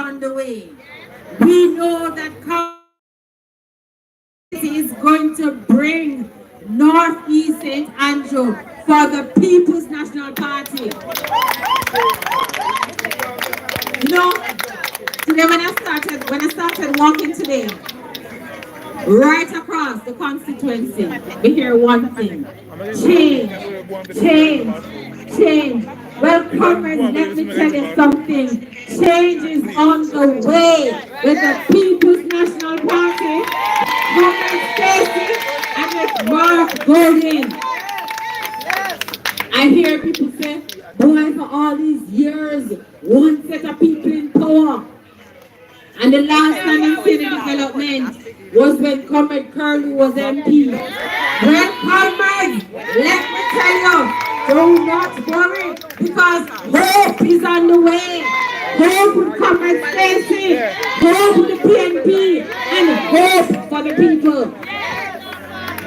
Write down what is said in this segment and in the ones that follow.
on the way. We know that Congress is going to bring Northeast St. Andrew for the People's National Party. You know, today when I started walking today, right across the constituency, we hear one thing: change, change, change. Well, comrades, let me tell you something. Change is on the way with the People's National Party, Comrade Stacey, and with Mark Golding. I hear people say, boy, for all these years, one set of people in power. And the last time in city development was when Comrade Curley was MP. Well, comrades, let me tell you, do not worry, because hope is on the way. Hope with Comrade Stacey, hope with the PNP, and hope for the people.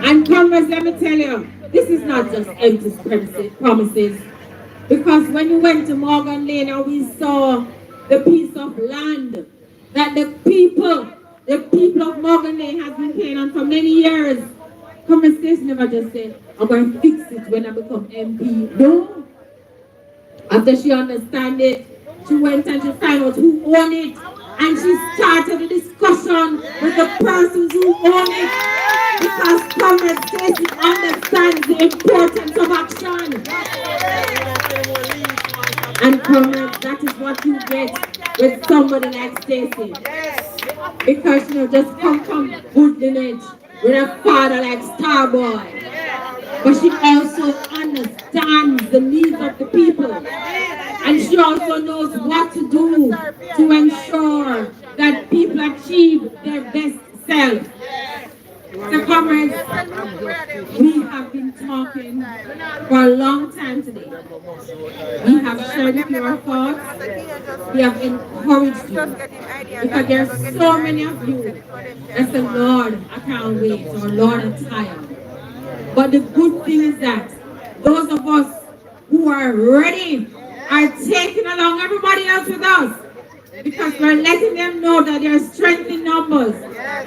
And comrades, let me tell you, this is not just empty promises. Because when we went to Morgan Lane and we saw the piece of land that the people of Morgan Lane has been paying on for many years, Comrade Stacey never just said, I'm going to fix it when I become MP. No. After she understood it, she went and she found out who owned it. And she started a discussion with the persons who own it. Because Comrade Stacey understands the importance of action. And comrades, that is what you get with somebody like Stacey. Because you know, just come from good lineage with a father like Starboy. But she also understands the needs of the people. And she also knows what to do to ensure that people achieve their best self. So comrades, we have been talking for a long time today. We have shared with you our thoughts. We have encouraged you. Because there are so many of you that say, Lord, I can't wait, or Lord, I'm tired. But the good thing is that those of us who are ready are taking along everybody else with us. Because we're letting them know that there's strength in numbers.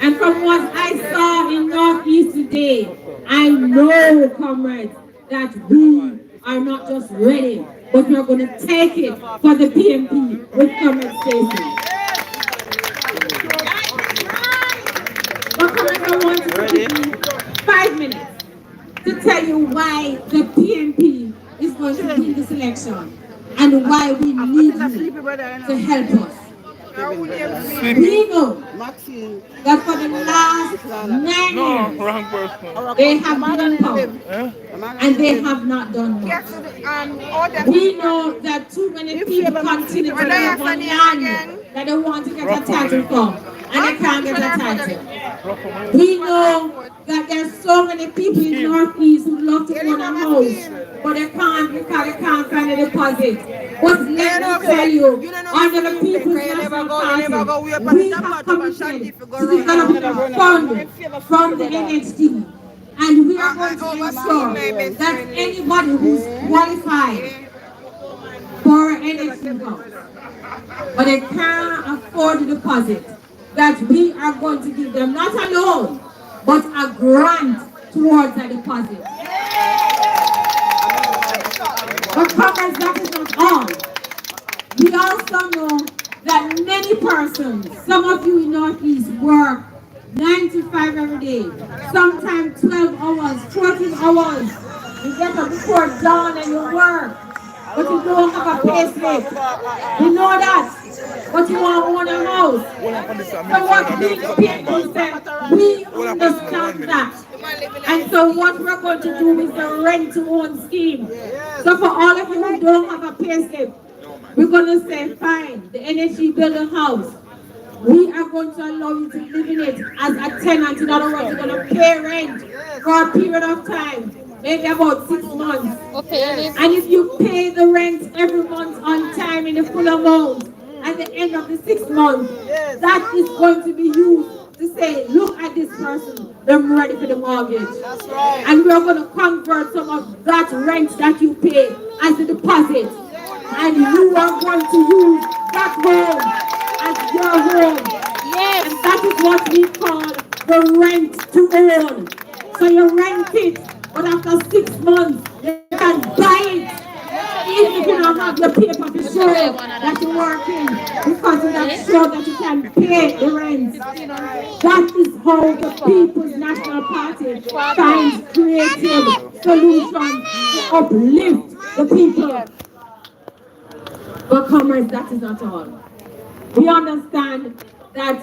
And from what I saw in Northeast today, I know, comrades, that we are not just ready, but we're going to take it for the PNP with Comrade Stacey. But comrades, I want to give you 5 minutes to tell you why the PNP is going to win this election and why we need you to help us. We know that for the last 9 years, they have been in power and they have not done much. We know that too many people continue to live on land that they want to get a title from and they can't get a title. We know that there's so many people in Northeast who love to own a house, but they can't because they can't find a deposit. But let me tell you, under the People's National Party, we have committed to develop a fund from the NHD. And we are going to ensure that anybody who's qualified for an NHD house, but they can't afford the deposit, that we are going to give them not a loan, but a grant towards a deposit. But comrades, that is not all. We also know that many persons, some of you in Northeast, work 9 to 5 every day, sometimes 12 hours, 14 hours. You get up before dawn and you work, but you don't have a pay slip. We know that, but you want to own a house. So what we people say, we understand that. And so what we're going to do is the rent-to-own scheme. So for all of you who don't have a pay slip, we're going to say, fine, the NHG build a house. We are going to allow you to live in it as a tenant. In other words, you're going to pay rent for a period of time, maybe about 6 months. Okay. And if you pay the rent every month on time in the full amount, at the end of the 6 months, that is going to be used to say, look at this person, they're ready for the mortgage. That's right. And we're going to convert some of that rent that you pay as a deposit. And you are going to use that home as the rent to own. So you rent it, but after 6 months, you can buy it. Even if you don't have your paper to show that you're working, because you have to show that you can pay the rent. That is how the People's National Party finds creative solutions to uplift the people. But comrades, that is not all. We understand that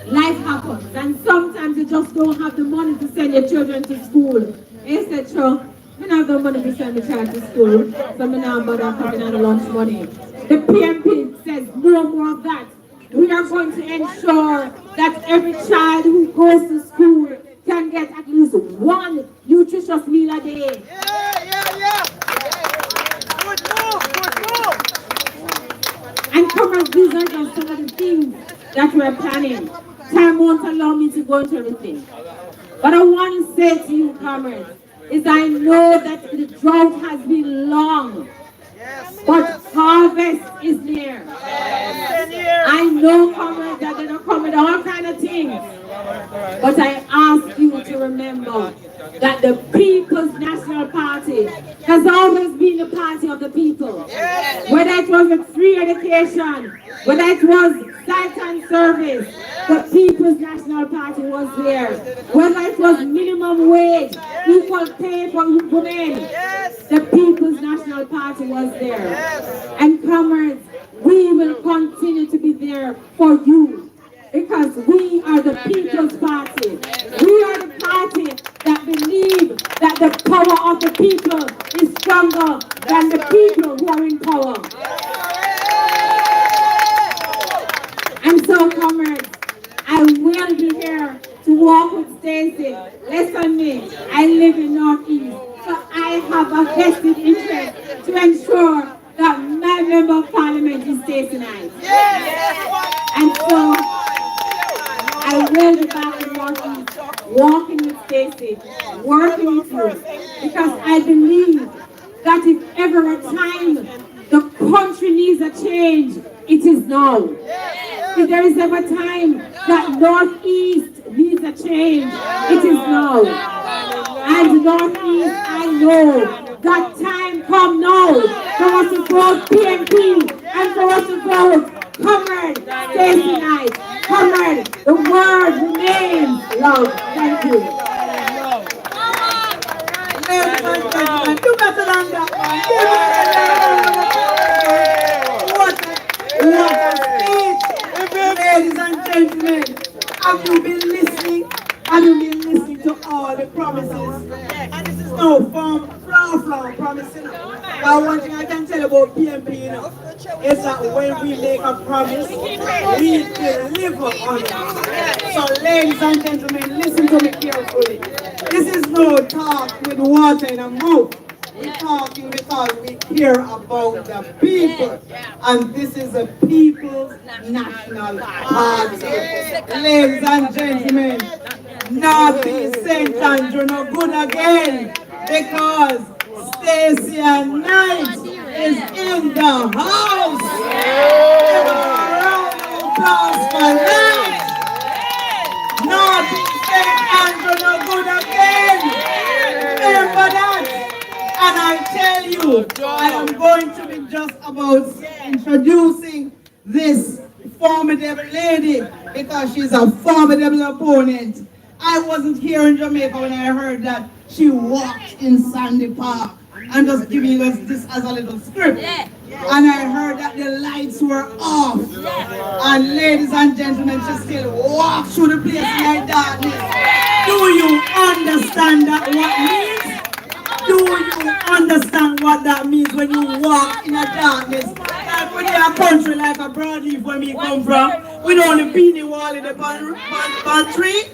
life happens, and sometimes you just don't have the money to send your children to school. Etc. We don't have the money to send the child to school, so we now bother coming on the lunch money. The PMP says no more of that. We are going to ensure that every child who goes to school can get at least one nutritious meal a day. Yeah. Good move. And comrades, these are just some of the things that we're planning. Time won't allow me to go into everything. But I want to say to you, comrades, is I know that the drought has been long, but harvest is near. I know, comrades, that they're going to come with all kinds of things. But I ask you to remember that the People's National Party has always been the party of the people. Whether it was with free education, whether it was sight and service, the People's National Party was there. Whether it was minimum wage, equal pay for women, the People's National Party was there. And comrades, we will continue to be there for you. Because we are the People's Party. We are the party that believe that the power of the people is stronger than the people who are in power. And so, comrades, I will be here to walk with Stacey. Listen me, I live in Northeast, so I have a vested interest to ensure that my member of parliament is Stacey Knight. And so, I will be back in Northeast, walking with Stacey, working with you, because I believe that if ever a time the country needs a change, it is now. If there is ever time that Northeast needs a change, it is now. And Northeast, I know that time come now for us to vote PMP and for us to vote Comrade Stacey Knight. Comrade, the word remains love. Thank you. Ladies and gentlemen, do better than that one. What a speech. Ladies and gentlemen, have you been listening? Have you been listening to all the promises? And this is no flower promising. But one thing I can tell you about PMP, is that when we make a promise, we deliver on it. So ladies and gentlemen, listen to me carefully. This is no talk with water in a mouth. We're talking because we care about the people. And this is a People's National Party. Ladies and gentlemen, Northeast St. Andrew no good again, because Stacey Knight is in the house. Round of applause for that. Northeast St. Andrew no good again. Remember that. And I tell you, I am going to be just about introducing this formidable lady, because she's a formidable opponent. I wasn't here in Jamaica when I heard that she walked in Sandy Park. I'm just giving us this as a little script. And I heard that the lights were off. And ladies and gentlemen, she still walked through the place like darkness. Do you understand that what means? Do you understand what that means when you walk in a darkness? Like when you're a country like a Broadleaf where we come from, with only beanie wall in the pantry,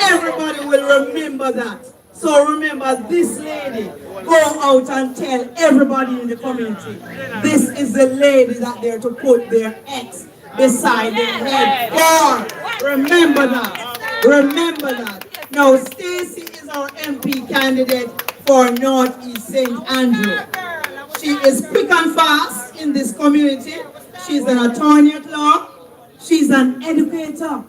everybody will remember that. So remember, this lady, go out and tell everybody in the community, this is the lady that they're to put their X beside their head for. Remember that. Remember that. Now, Stacey is our MP candidate for Northeast St. Andrew. She is quick and fast in this community. She's an attorney at law. She's an educator.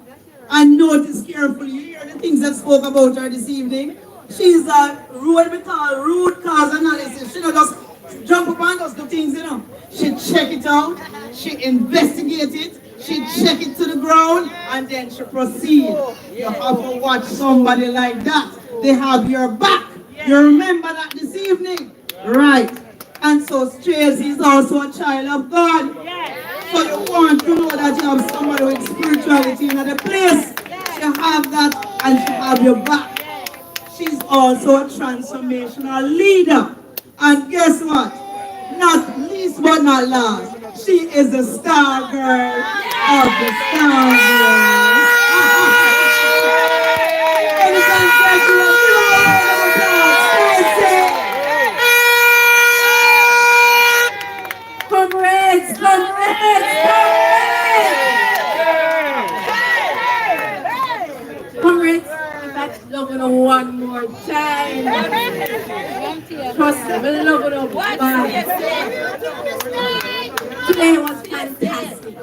And notice carefully, you hear the things that spoke about her this evening. She's a root cause analysis. She don't just jump up and just do things, you know. She check it out, she investigate it, she check it to the ground, and then she proceed. You have to watch somebody like that. They have your back. You remember that this evening? Right. And so Tracy is also a child of God. So you want to know that you have somebody with spirituality in the place. She have that and she have your back. She's also a transformational leader. And guess what? Not least but not last, she is the star girl of the Star Girls. Ladies and gentlemen, give her a round of applause. Tracy. Comrades, comrades, comrades! Comrades, let's love it one more time. Trust me, we'll love it up. Today was fantastic.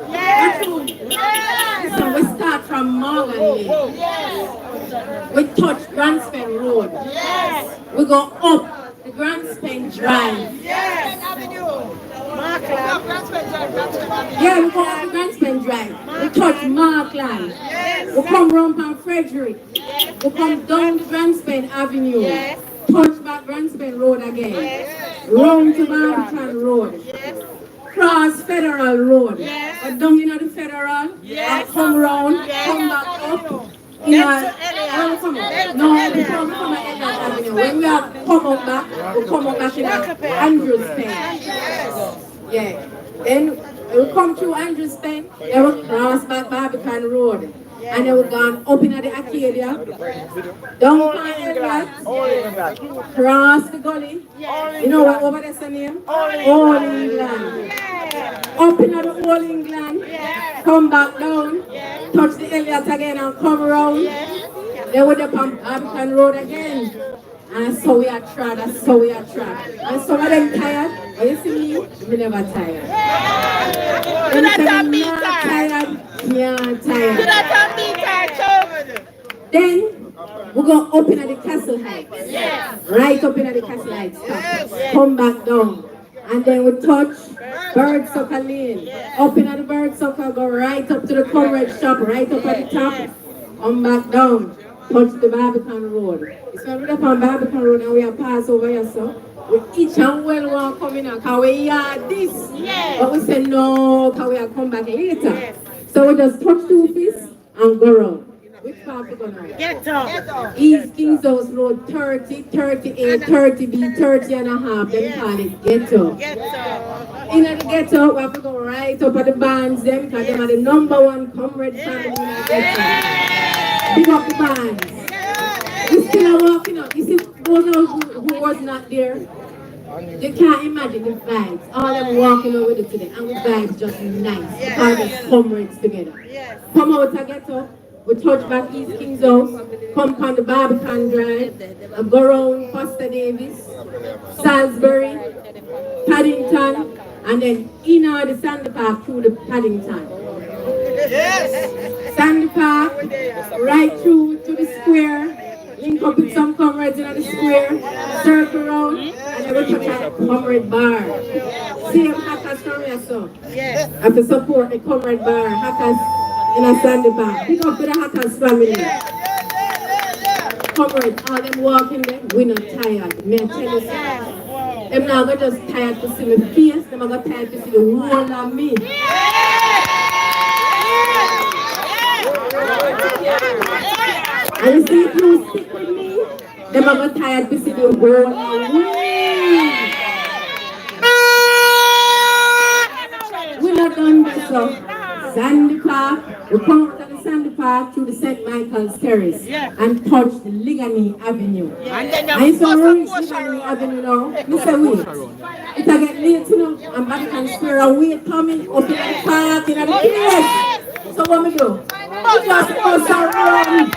So we start from Morgan Lane. We touch Grandspen Road. We go up the Grandspen Drive. Yeah, we go up the Grandspen Drive. We touch Markland. We come round from Frederick. We come down the Grandspen Avenue. Touch back Grandspen Road again. Round to Barbican Road. Cross Federal Road. But down in the Federal. And come round, come back up. No, we come at Elliott Avenue. When we have come up back, we come up back in Andrews Pen. Yeah. Then we come through Andrews Pen, then we cross back Barbican Road. And then we gone up in the Arcadia, down by Elliott, cross the gully. You know what over there's the name? All England. Up in the All England, come back down, touch the Elliott again and come around. Then we're up on Barbican Road again. And so we are tried, and so we are tried. And some of them tired, but you see me, we never tired. When you say me not tired, me are tired. Then we go up in the Castle Heights. Right up in the Castle Heights. Come back down. And then we touch Birdsucker Lane. Up in the Birdsucker, go right up to the Comrade shop, right up at the top. Come back down. Touch the Barbican Road. So we're up on Barbican Road and we are pass over here, so we each and well want coming out, because we are this. But we say no, because we are come back later. So we just touch two fists and go round. Which part we go now? Ghetto. East Kings House Road 30, 38, 30B, 30 and a half. They call it Ghetto. In the Ghetto, we have to go right up at the bands them, because they are the #1 comrade family in the Ghetto. Big up the bands. We still are walking up. You see, those who was not there, you can't imagine the vibes. All them walking over with it today, and the vibes just nice. Because the comrades together. Come out to Ghetto. We touch back East Kings House, come on the Barbican Drive, and go around Foster Davis, Salisbury, Paddington, and then in the Sandy Park through the Paddington. Sandy Park, right through to the square, link up with some comrades in the square, circle around, and then we touch a comrade bar. Same hackers from here, so. Have to support the comrade bar, hackers in a Sandy Park. Pick up with the hackers family. Comrades, all them walking there, we not tired. May I tell you something? Them now go just tired to see my face, them are tired to see the whole of me. And you see, if you stick with me, them are tired to see the whole of me. We're not done this, so. Sandy Park, we come out of the Sandy Park through the St. Michael's Terrace and touch the Ligani Avenue. And so we reach Ligani Avenue now, we say wait. It will get late, you know, and Barbican Square and wait coming up in the park, in the place. So what we do? We just go around.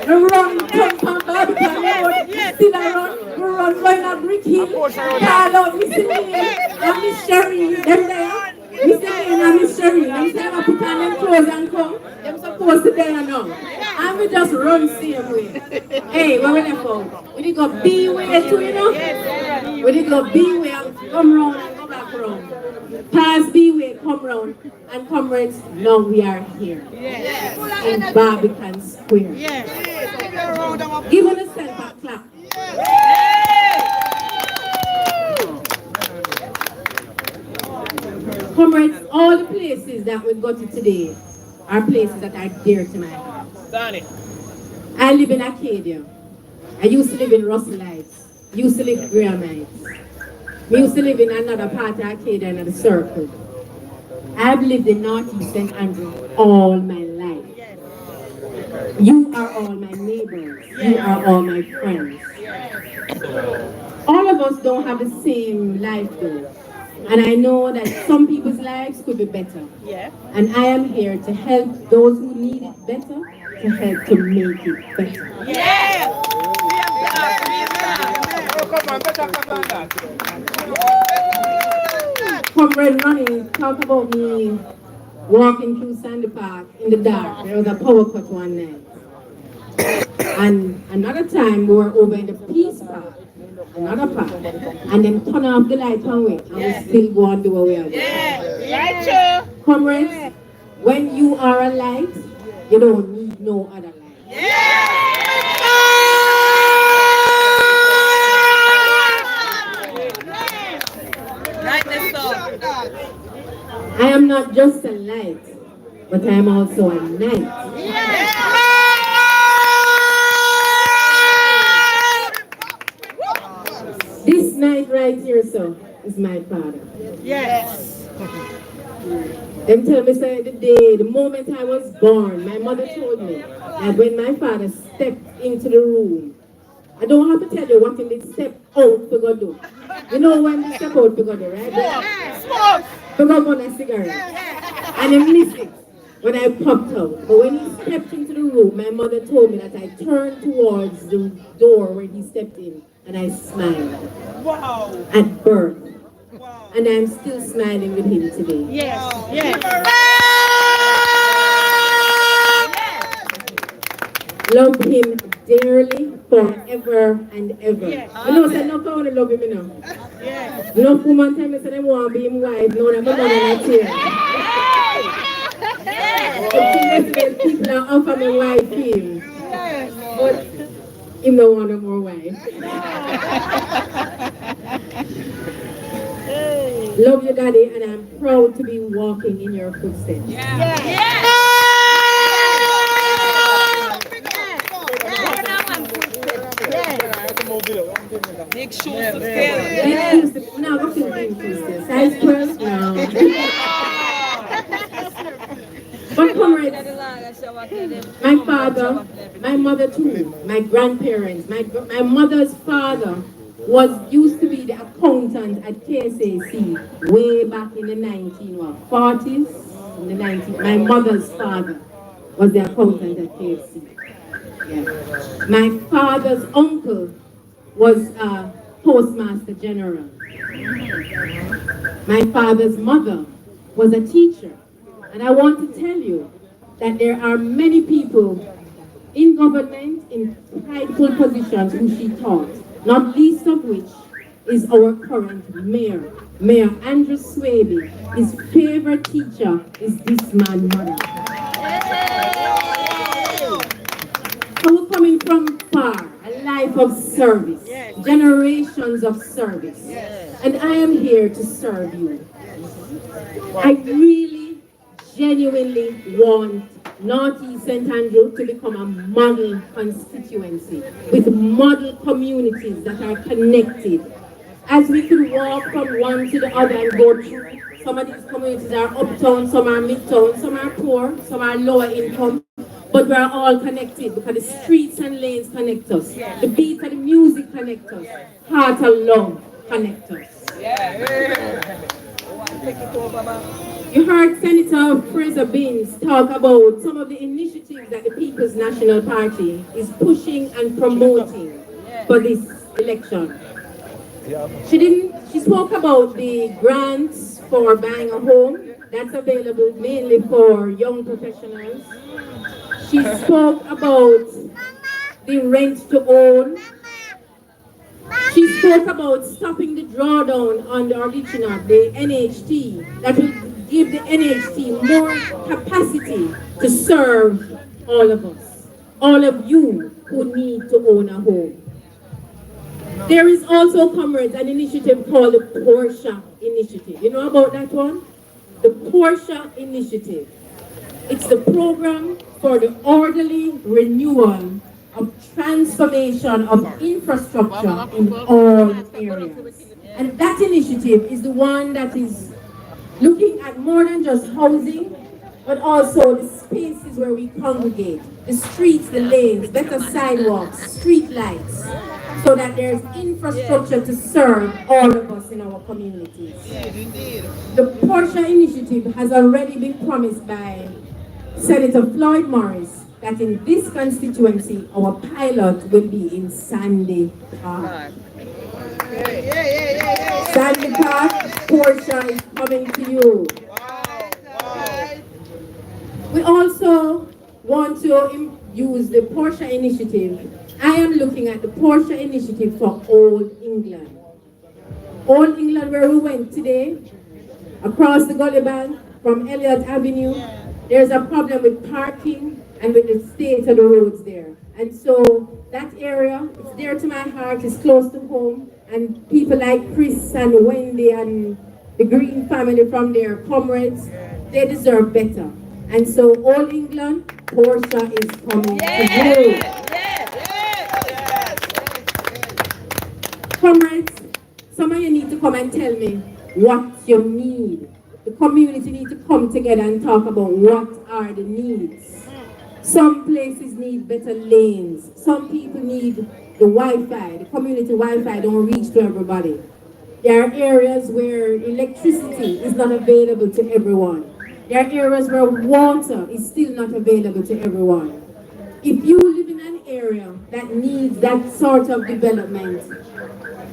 We run from Barbican Road, still around, we run going up Brick Hill, Carlo, Miss Elaine, and Miss Sherry, them there, Miss Elaine and Miss Sherry, them say I put on them clothes and come. Them supposed to there now. And we just run same way. Hey, where we there for? We did go B way too, you know? We did go B way and come round and go back round. Pass B way, come round. And comrades, now we are here. In Barbican Square. Give us a self a clap. Comrades, all the places that we go to today are places that are dear to my heart. I live in Arcadia. I used to live in Russell Heights. Used to live in Graham Heights. I used to live in another part of Arcadia, another circle. I've lived in Northeast St. Andrew all my life. You are all my neighbors. You are all my friends. All of us don't have the same life though. And I know that some people's lives could be better. And I am here to help those who need it better, to help to make it better. Comrade Ronnie talk about me walking through Sandy Park in the dark. There was a power cut one night. And another time we were over in the Peace Park, another park, and then turn off the light one way, and we still go on the way we are going. Comrades, when you are a light, you don't need no other light. I am not just a light, but I am also a night. This night right here, so, is my father. Them tell me, say, the moment I was born, my mother told me that when my father stepped into the room, I don't have to tell you what he did step out to go do. You know when he step out to go do, right? Smoke! To go on a cigarette. And I missed it when I popped out. But when he stepped into the room, my mother told me that I turned towards the door where he stepped in and I smiled. Wow! At birth. Wow. And I'm still smiling with him today. Love him dearly forever and ever. You know, say no power to love him, you know. No woman tell me say they want to be him wife, no, I'm not in tear. If people are offer me wife him, but him don't want no more wife. Love you, Daddy, and I'm proud to be walking in your footsteps. Big shoes to fill. No, go fill big shoes. Size 12? No. But comrades, my father, my mother too, my grandparents, my mother's father used to be the accountant at KSAC way back in the 1940s. My mother's father was the accountant at KSAC. My father's uncle was Postmaster General. My father's mother was a teacher. And I want to tell you that there are many people in government in prideful positions who she taught, not least of which is our current mayor, Mayor Andrew Swaby. His favorite teacher is this man's mother. So we're coming from far, a life of service, generations of service. And I am here to serve you. I really, genuinely want Northeast St. Andrew to become a model constituency with model communities that are connected. As we can walk from one to the other and go through, some of these communities are uptown, some are midtown, some are poor, some are lower income. But we are all connected because the streets and lanes connect us. The beat of the music connect us. Heart and love connect us. You heard Senator Fraser Binns talk about some of the initiatives that the People's National Party is pushing and promoting for this election. She spoke about the grants for buying a home. that's available mainly for young professionals. She spoke about the rent to own. She spoke about stopping the drawdown on the original, the NHT, that will give the NHT more capacity to serve all of us, all of you who need to own a home. There is also, comrades, an initiative called the Porsche Initiative. You know about that one? The Porsche Initiative. It's the program for the orderly renewal of transformation of infrastructure in all areas. And that initiative is the one that is looking at more than just housing, but also the spaces where we congregate, the streets, the lanes, better sidewalks, street lights, so that there's infrastructure to serve all of us in our communities. The Porsche Initiative has already been promised by Senator Floyd Morris that in this constituency, our pilot will be in Sandy Park. Sandy Park, Porsche is coming to you. We also want to use the Porsche Initiative. I am looking at the Porsche Initiative for Old England. Old England, where we went today, across the Gully Bank from Elliott Avenue, there's a problem with parking and with the state of the roads there. And so that area, it's dear to my heart, it's close to home, and people like Chris and Wendy and the Green family from their comrades, they deserve better. And so Old England, Porsche is coming to you. Comrades, some of you need to come and tell me what you need. The community need to come together and talk about what are the needs. Some places need better lanes. Some people need the Wi-Fi. The community Wi-Fi don't reach to everybody. There are areas where electricity is not available to everyone. There are areas where water is still not available to everyone. If you live in an area that needs that sort of development,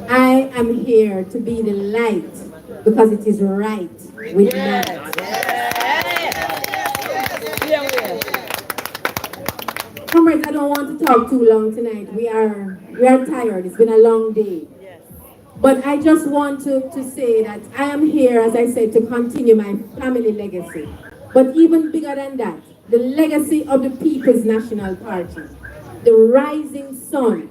I am here to be the light because it is right with me. Comrades, I don't want to talk too long tonight. We are tired. It's been a long day. But I just want to say that I am here, as I said, to continue my family legacy. But even bigger than that, the legacy of the People's National Party, the rising sun.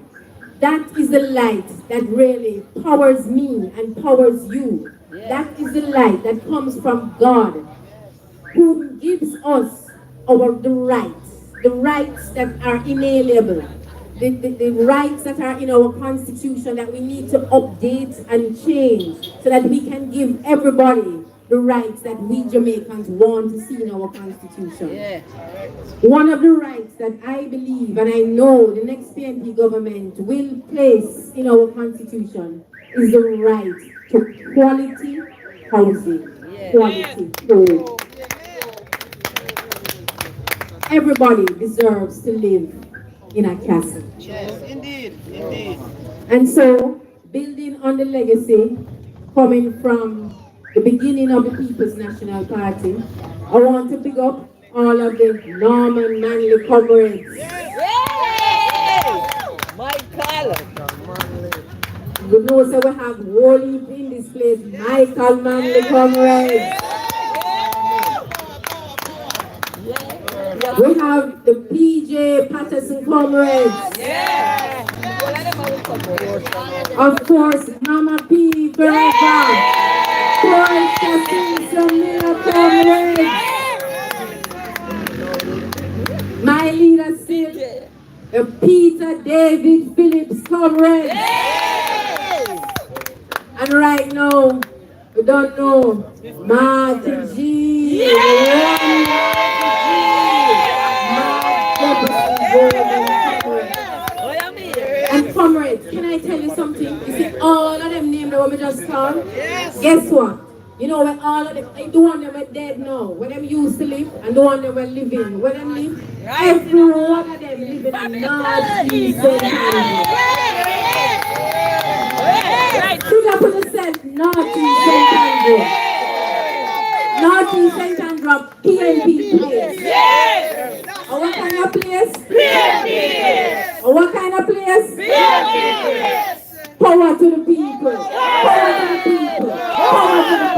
That is the light that really powers me and powers you. That is the light that comes from God, who gives us the rights that are inalienable, the rights that are in our constitution that we need to update and change so that we can give everybody the rights that we Jamaicans want to see in our constitution. One of the rights that I believe and I know the next PNP government will place in our constitution is the right to quality housing, quality food. Everybody deserves to live in a castle. Yes, indeed, indeed. And so, building on the legacy coming from the beginning of the People's National Party, I want to pick up all of the Norman Manley comrades. Michael! You know, so we have Wally in this place, Michael Manley comrades. We have the PJ Patterson comrades. Of course, Mama P. Beretta. Portia Simpson Miller comrades. My leader Sil, the Peter David Phillips comrades. And right now, we don't know Martin G. And comrades, can I tell you something? You see all of them names that we just called? Yes. Guess what? You know when all of them, the one that were dead now, where them used to live, and the one that were living, where them live, every one of them living in North East St. Andrew. Speak up for yourself, North East St. Andrew. North Northeast St. Andrew PNP place. Yes! Or what kind of place? PNP! Or what kind of place? PNP! Power to the people. Power to the people. Power to the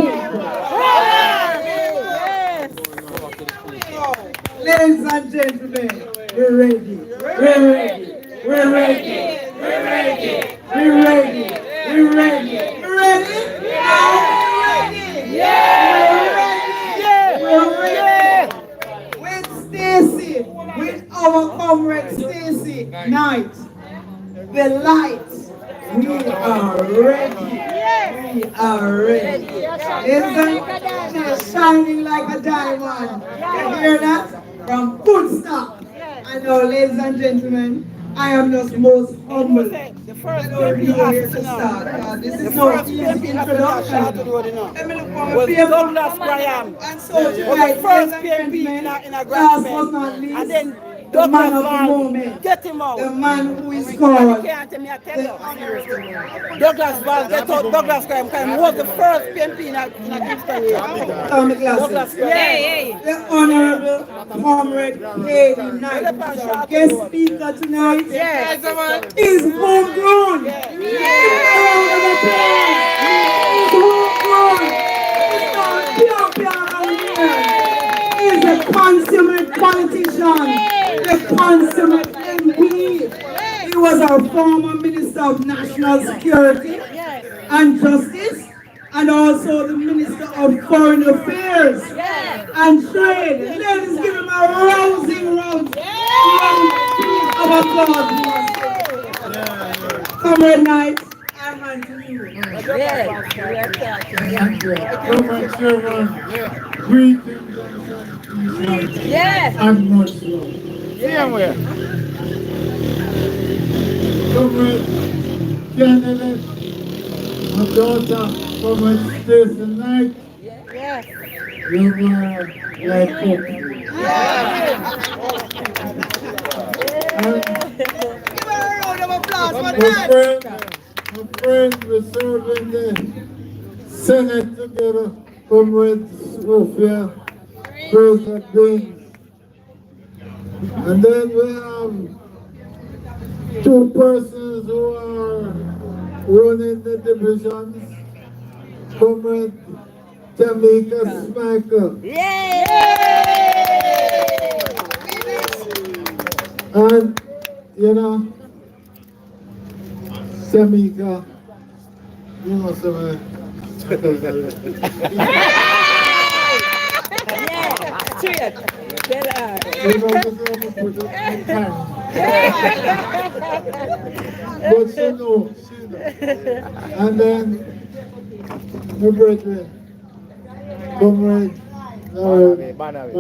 people. Ladies and gentlemen, we're ready. We're ready. We're ready. We're ready. We're ready. We're ready. We're ready. We're ready. With Stacy, with our comrade Stacy Knight, the light. We are ready. We are ready. Isn't she's shining like a diamond? You hear that? From Woodstock. I know, ladies and gentlemen, I am just most humble. I don't really here to start. This is no easy introduction. Let me look for my paper. Douglas Graham. And so Was tonight, the first ladies and PNP gentlemen, in a last Grand but not least, and then the man Douglas of the Graham, moment, get him out. the man who is called Can't tell me, I tell the you. honorable. Douglas Graham, get out Douglas Graham, because he was the first PNP in a Kingston area. Tommy Douglas Glasses. Graham. The Honorable Comrade Katie Knight, who's our guest speaker tonight, Yes. is homegrown. Give him a round of applause. He's homegrown. He's not pure around here. He's a consummate politician, the consummate MP. He was our former Minister of National Security and Justice, and also the Minister of Foreign Affairs and Trade. Ladies, give him a rousing round of applause. Comrade Knight, I hand to you. Comrade Sherman, greetings and much love. Comrade candidate, my daughter, Comrade Stacy Knight, you are like company. Give her a round of applause for My that. friend, we serve in the Senate together, Comrade Sophia, Fraser Gaines. And then we have two persons who are running the divisions, Comrade Tamika Smaker. And, you know, Tamika, you know, somebody. But she knows. And then, my brethren, Comrade Barnaby.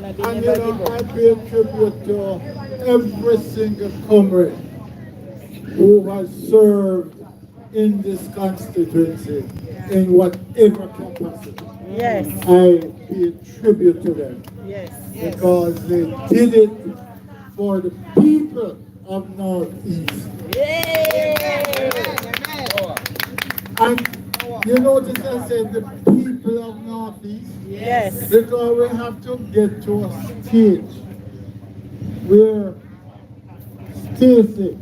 And you know, I pay tribute to every single comrade who has served in this constituency in whatever capacity. Yes. I pay tribute to them because they did it for the people of Northeast. And you notice I said the people of Northeast? Yes. Because we have to get to a stage where Stacy